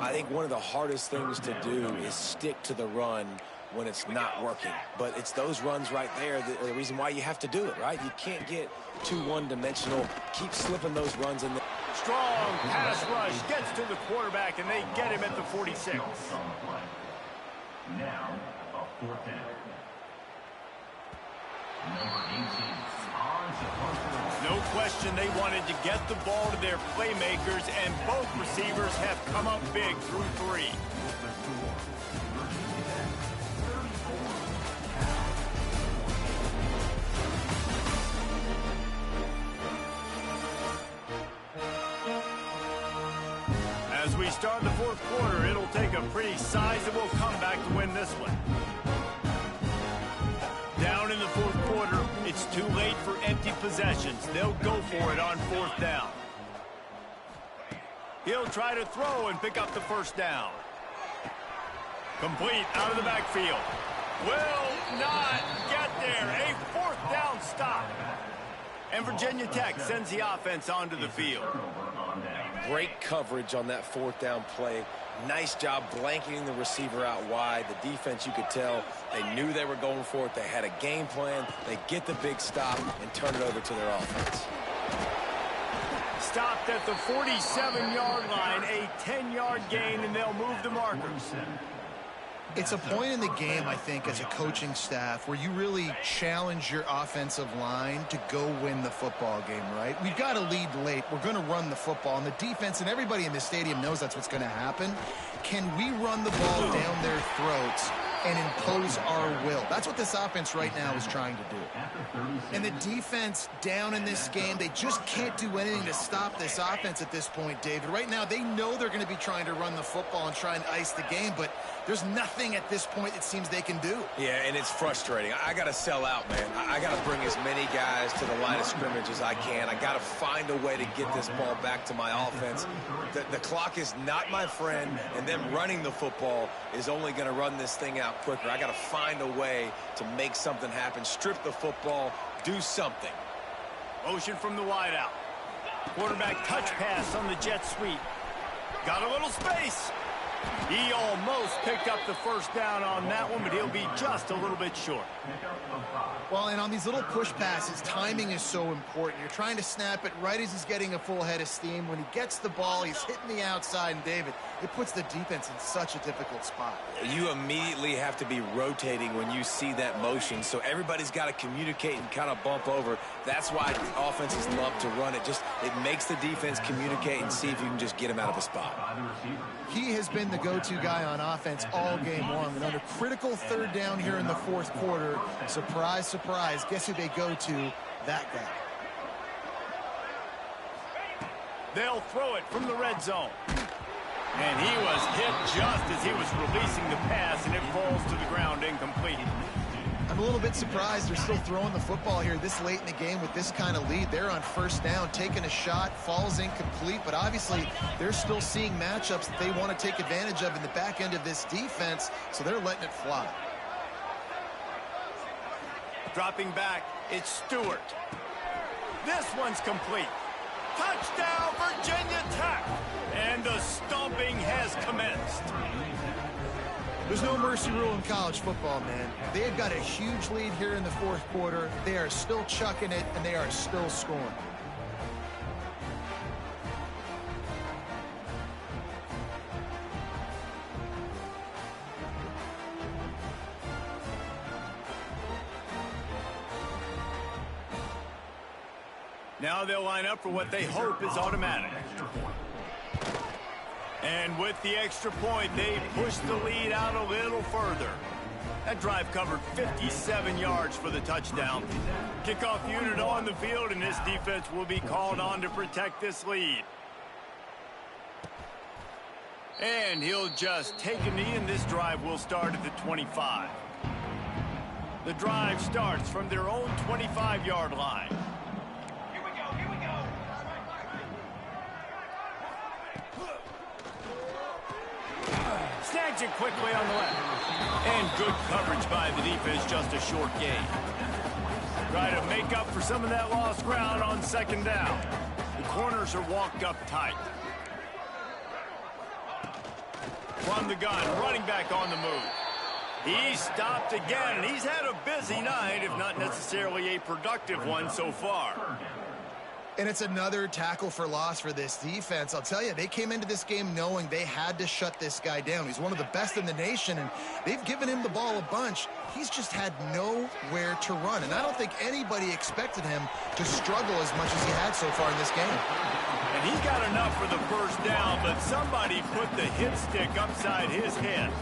I think one of the hardest things to do is stick to the run when it's not working. But it's those runs right there that are the reason why you have to do it, right? You can't get too one-dimensional. Keep slipping those runs in there. Strong pass rush gets to the quarterback, and they get him at the 46. Now, a 4th down. Number 18, no question they wanted to get the ball to their playmakers, and both receivers have come up big through 3. As we start the 4th quarter, it'll take a pretty sizable comeback to win this one. Down in the 4th quarter, it's too late for empty possessions. They'll go for it on 4th down. He'll try to throw and pick up the 1st down. Complete out of the backfield. Will not get there. A 4th down stop. And Virginia Tech sends the offense onto the field. Great coverage on that 4th down play. Nice job blanketing the receiver out wide. The defense, you could tell, they knew they were going for it. They had a game plan. They get the big stop and turn it over to their offense. Stopped at the 47-yard line, a 10-yard gain, and they'll move the markers. It's a point in the game, I think, as a coaching staff where you really challenge your offensive line to go win the football game, right? We've got to lead late. We're going to run the football, and the defense and everybody in the stadium knows that's what's going to happen. Can we run the ball down their throats and impose our will? That's what this offense right now is trying to do. And the defense down in this game, they just can't do anything to stop this offense at this point, David. Right now, they know they're going to be trying to run the football and try and ice the game, but there's nothing at this point it seems they can do. Yeah, and it's frustrating. I got to sell out, man. I got to bring as many guys to the line of scrimmage as I can. I got to find a way to get this ball back to my offense. The clock is not my friend, and them running the football is only going to run this thing out quicker. I got to find a way to make something happen, strip the football, do something. Motion from the wideout. Quarterback touch pass on the jet sweep. Got a little space. He almost picked up the 1st down on that one, but he'll be just a little bit short. Well, and on these little push passes, timing is so important. You're trying to snap it right as he's getting a full head of steam. When he gets the ball, he's hitting the outside, and David, it puts the defense in such a difficult spot. You immediately have to be rotating when you see that motion, so everybody's got to communicate and kind of bump over. That's why offenses love to run it. It makes the defense communicate and see if you can just get him out of a spot. He has been the go-to guy on offense all game long, and under critical 3rd down here in the 4th quarter, surprise, surprise, guess who they go to? That guy. They'll throw it from the red zone. And he was hit just as he was releasing the pass, and it falls to the ground incomplete. I'm a little bit surprised they're still throwing the football here this late in the game with this kind of lead. They're on 1st down, taking a shot, falls incomplete, but obviously they're still seeing matchups that they want to take advantage of in the back end of this defense, so they're letting it fly. Dropping back, it's Stewart. This one's complete. Touchdown, Virginia Tech! And the stomping has commenced. There's no mercy rule in college football, man. They've got a huge lead here in the 4th quarter. They are still chucking it, and they are still scoring. Now they'll line up for what they hope is automatic. And with the extra point, they push the lead out a little further. That drive covered 57 yards for the touchdown. Kickoff unit on the field, and this defense will be called on to protect this lead. And he'll just take a knee, and this drive will start at the 25. The drive starts from their own 25-yard line. Here we go, here we go. Snags it quickly on the left. And good coverage by the defense, just a short gain. Try to make up for some of that lost ground on second down. The corners are walked up tight. From the gun, running back on the move. He's stopped again, and he's had a busy night, if not necessarily a productive one so far. And it's another tackle for loss for this defense. I'll tell you, they came into this game knowing they had to shut this guy down. He's one of the best in the nation, and they've given him the ball a bunch. He's just had nowhere to run, and I don't think anybody expected him to struggle as much as he had so far in this game. And he got enough for the first down, but somebody put the hit stick upside his head.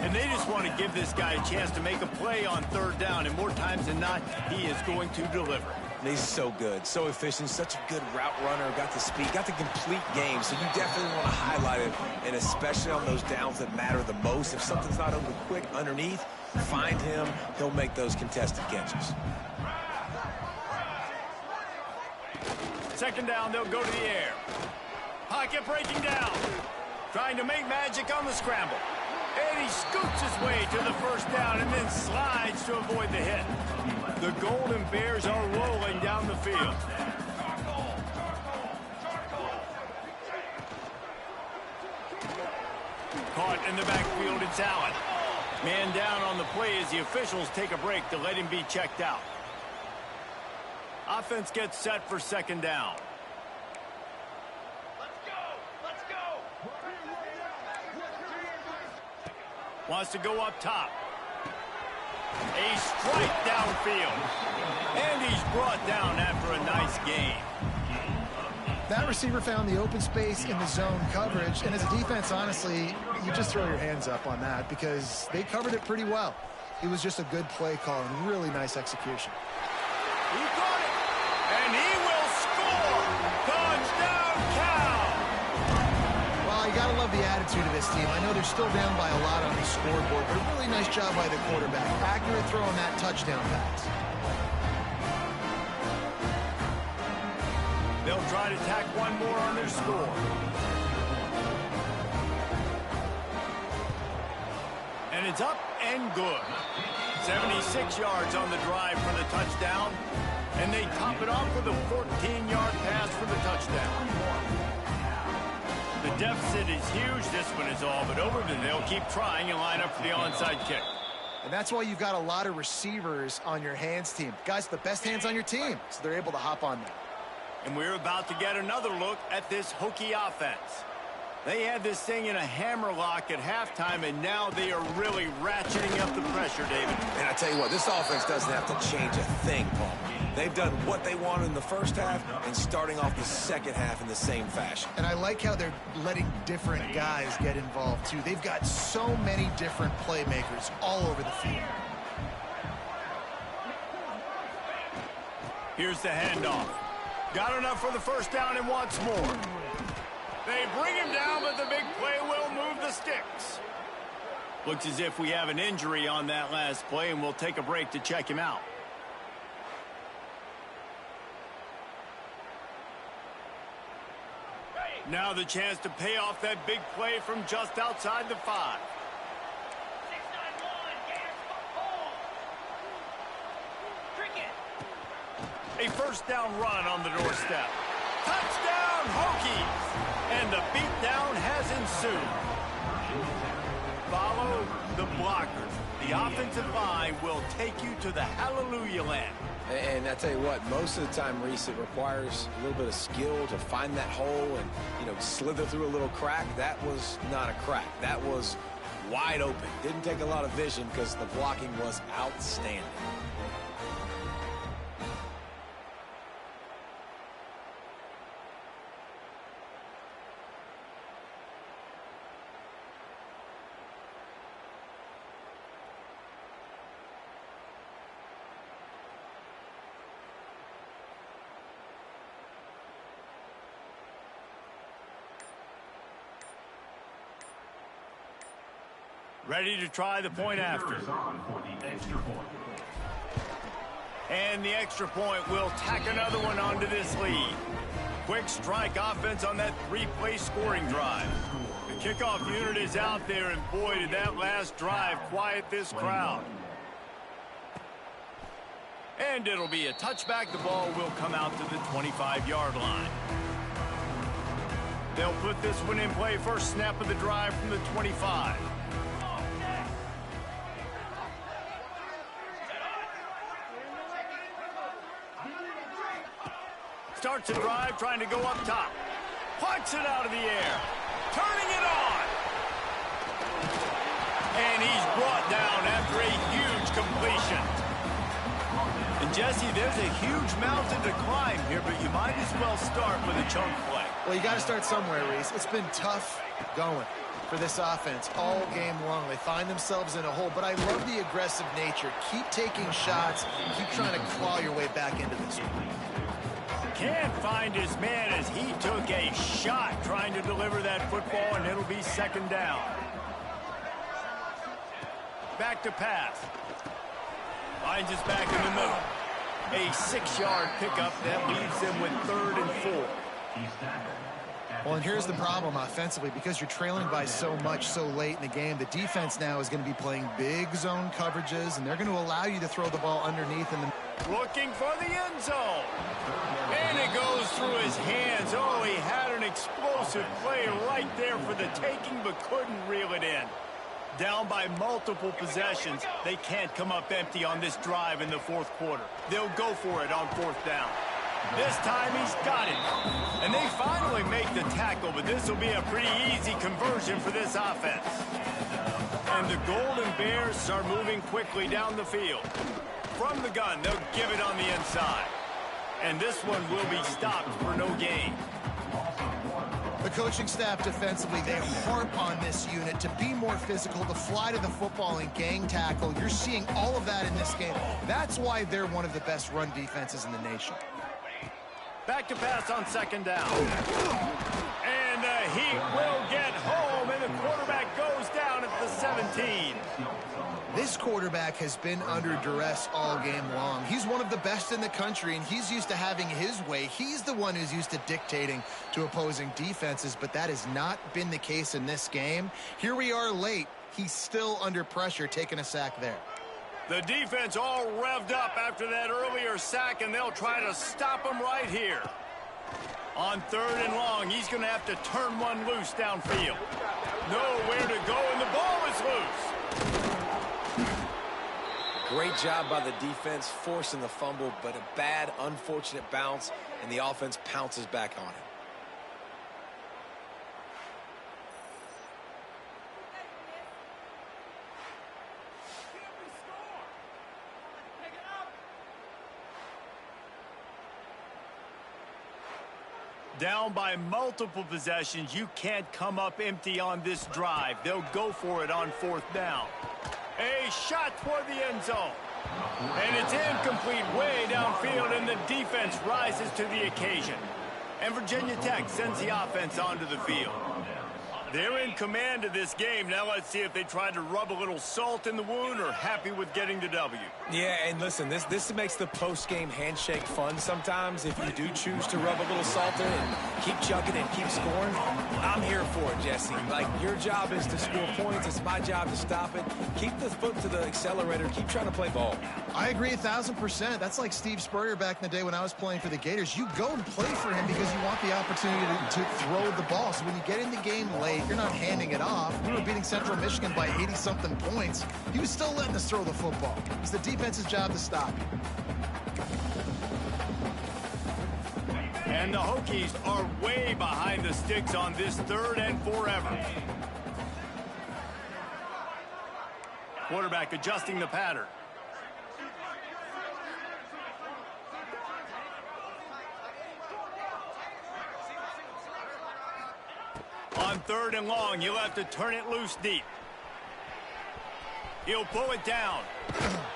And they just want to give this guy a chance to make a play on third down, and more times than not, he is going to deliver. He's so good, so efficient, such a good route runner, got the speed, got the complete game, so you definitely want to highlight it, and especially on those downs that matter the most. If something's not open quick underneath, find him, he'll make those contested catches. Second down, they'll go to the air. Pocket breaking down. Trying to make magic on the scramble. And he scoots his way to the first down and then slides to avoid the hit. The Golden Bears are rolling down the field. Caught in the backfield, it's Allen. Man down on the play as the officials take a break to let him be checked out. Offense gets set for second down. Let's go. Wants to go up top. A strike downfield. And he's brought down after a nice gain. That receiver found the open space in the zone coverage, and as a defense, honestly, you just throw your hands up on that because they covered it pretty well. It was just a good play call and really nice execution. He got it. And he will score. Touchdown, Cal. Well, you got to love the attitude of this team. I know they're still down by a lot on the scoreboard, but a really nice job by the quarterback. Accurate throw on that touchdown pass. They'll try to tack one more on their score. And it's up and good. 76 yards on the drive for the touchdown. And they top it off with a 14-yard pass for the touchdown. The deficit is huge. This one is all but over, but they'll keep trying and line up for the onside kick. And that's why you've got a lot of receivers on your hands team. Guys, the best hands on your team, so they're able to hop on that. And we're about to get another look at this Hokie offense. They had this thing in a hammerlock at halftime, and now they are really ratcheting up the pressure, David. And I tell you what, this offense doesn't have to change a thing, Paul. They've done what they wanted in the first half and starting off the second half in the same fashion. And I like how they're letting different guys get involved, too. They've got so many different playmakers all over the field. Here's the handoff. Got enough for the first down and wants more. They bring him down, but the big play will move the sticks. Looks as if we have an injury on that last play, and we'll take a break to check him out. Now the chance to pay off that big play from just outside the 5. 691, gas, hold. Cricket. A first down run on the doorstep. Touchdown, Hokies! And the beatdown has ensued. Follow the blockers. The offensive line will take you to the hallelujah land. And I tell you what, most of the time, Reese, it requires a little bit of skill to find that hole and, slither through a little crack. That was not a crack. That was wide open. Didn't take a lot of vision because the blocking was outstanding. Ready to try the point after. And the extra point will tack another one onto this lead. Quick strike offense on that three-play scoring drive. The kickoff unit is out there, and boy, did that last drive quiet this crowd. And it'll be a touchback. The ball will come out to the 25-yard line. They'll put this one in play first snap of the drive from the 25. Starts a drive, trying to go up top. Punts it out of the air. Turning it on. And he's brought down after a huge completion. And Jesse, there's a huge mountain to climb here, but you might as well start with a chunk play. Well, you got to start somewhere, Reese. It's been tough going for this offense all game long. They find themselves in a hole, but I love the aggressive nature. Keep taking shots. Keep trying to claw your way back into this one. Can't find his man as he took a shot trying to deliver that football, and it'll be second down. Back to pass. Finds us back in the middle. A 6-yard pickup that leaves them with 3rd and 4. Well, and here's the problem offensively. Because you're trailing by so much so late in the game, the defense now is going to be playing big zone coverages, and they're going to allow you to throw the ball underneath in the... Looking for the end zone. And it goes through his hands. Oh, he had an explosive play right there for the taking, but couldn't reel it in. Down by multiple possessions. They can't come up empty on this drive in the 4th quarter. They'll go for it on 4th down. This time he's got it. And they finally make the tackle, but this will be a pretty easy conversion for this offense. And the Golden Bears are moving quickly down the field. From the gun, they'll give it on the inside. And this one will be stopped for no gain. The coaching staff defensively, they harp on this unit to be more physical, to fly to the football and gang tackle. You're seeing all of that in this game. That's why they're one of the best run defenses in the nation. Back to pass on 2nd down. And the Heat will get home, and the quarterback goes down at the 17. This quarterback has been under duress all game long. He's one of the best in the country, and he's used to having his way. He's the one who's used to dictating to opposing defenses, but that has not been the case in this game. Here we are late. He's still under pressure, taking a sack there. The defense all revved up after that earlier sack, and they'll try to stop him right here. On 3rd and long, he's going to have to turn one loose downfield. Nowhere to go, and the ball is loose. Great job by the defense forcing the fumble, but a bad, unfortunate bounce, and the offense pounces back on it. Down by multiple possessions, you can't come up empty on this drive. They'll go for it on 4th down. A shot toward the end zone. And it's incomplete way downfield, and the defense rises to the occasion. And Virginia Tech sends the offense onto the field. They're in command of this game. Now let's see if they try to rub a little salt in the wound or happy with getting the W. Yeah, and listen, this makes the post-game handshake fun sometimes. If you do choose to rub a little salt in and keep chugging and keep scoring, I'm here for it, Jesse. Like, your job is to score points. It's my job to stop it. Keep the foot to the accelerator. Keep trying to play ball. I agree 1,000%. That's like Steve Spurrier back in the day when I was playing for the Gators. You go and play for him because you want the opportunity to throw the ball. So when you get in the game late, you're not handing it off. We were beating Central Michigan by 80-something points. He was still letting us throw the football. It's the defense's job to stop you. And the Hokies are way behind the sticks on this 3rd and forever. Quarterback adjusting the pattern. On 3rd and long, you'll have to turn it loose deep. He'll pull it down.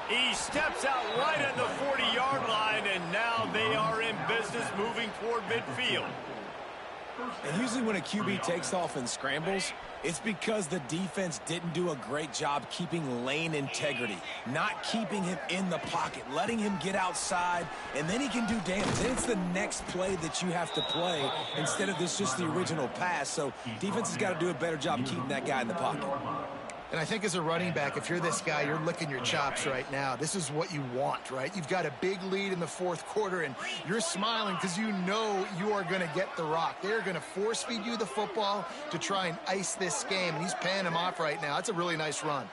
He steps out right at the 40-yard line, and now they are in business moving toward midfield. And usually when a QB takes off and scrambles, it's because the defense didn't do a great job keeping lane integrity, not keeping him in the pocket, letting him get outside, and then he can do damage. Then it's the next play that you have to play instead of this just the original pass. So defense has got to do a better job keeping that guy in the pocket. And I think as a running back, if you're this guy, you're licking your chops right now. This is what you want, right? You've got a big lead in the fourth quarter, and you're smiling because you know you are going to get the rock. They're going to force feed you the football to try and ice this game, and he's paying him off right now. That's a really nice run.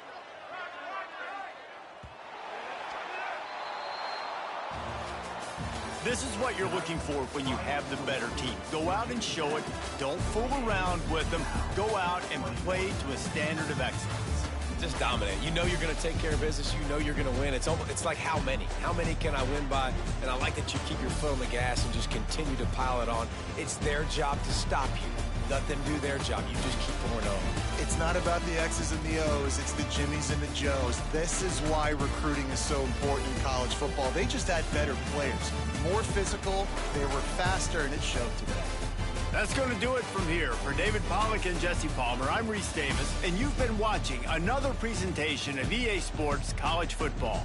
This is what you're looking for when you have the better team. Go out and show it. Don't fool around with them. Go out and play to a standard of excellence. Just dominate. You know you're going to take care of business. You know you're going to win. It's like how many? How many can I win by? And I like that you keep your foot on the gas and just continue to pile it on. It's their job to stop you. Let them do their job. You just keep pouring on. It's not about the X's and the O's. It's the Jimmies and the Joes. This is why recruiting is so important in college football. They just had better players. More physical. They were faster, and it showed today. That's going to do it from here. For David Pollack and Jesse Palmer, I'm Reese Davis, and you've been watching another presentation of EA Sports College Football.